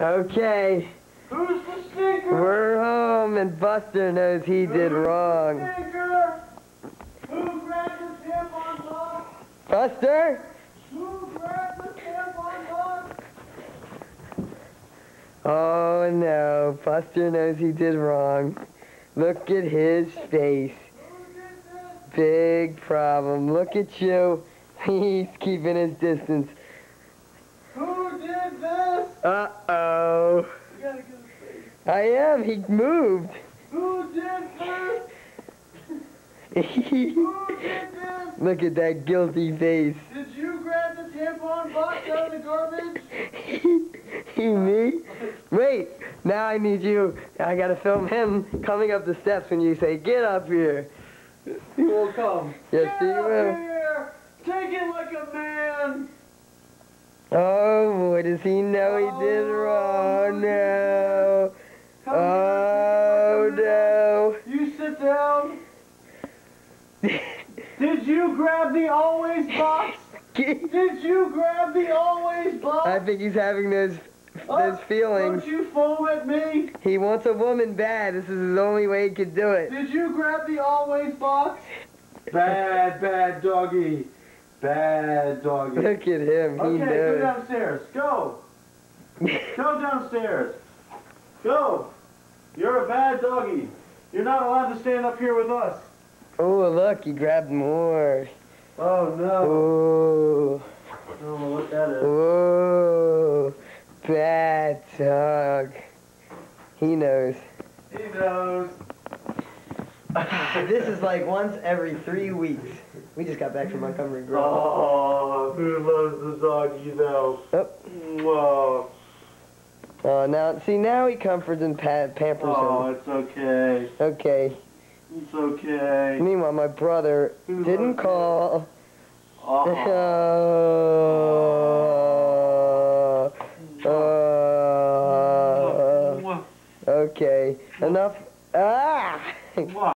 Okay, Who's the stinker? we're home and Buster knows he did wrong. Stinker? Who grabbed the tampon box? Buster? Who grabbed the tampon box? Oh no, Buster knows he did wrong. Look at his face. Who did this? Big problem. Look at you. He's keeping his distance. Who did this? Uh-oh. You gotta get his face. I am. He moved. Who did this? Look Who did this? at that guilty face. Did you grab the tampon box out of the garbage? Me? Wait, now I need you. I gotta film him coming up the steps when you say, get up here. He will come. Yes, Get he up will. here! Take it like a man! Oh boy, does he know he did wrong? No. Come Oh here, no. you sit down. Did you grab the always box? Did you grab the always box? I think he's having those Oh, feelings. Don't you foam at me? He wants a woman bad. This is the only way he could do it. Did you grab the always box? Bad doggy. Bad doggy. Look at him. He Okay, go knows. downstairs. Go. Go downstairs. Go. You're a bad doggy. You're not allowed to stand up here with us. Oh, look, he grabbed more. Oh, no. Oh. I don't know what that is. Oh. Bad dog. He knows. He knows. This is like once every 3 weeks. We just got back from Montgomery Grove. Oh, who loves the doggy, though? Oh. Whoa. Oh, now, see, now he comforts and pampers Oh, him. it's okay. Okay. It's okay. Meanwhile, my brother Who didn't loves call. Oh. Okay, enough. Ah!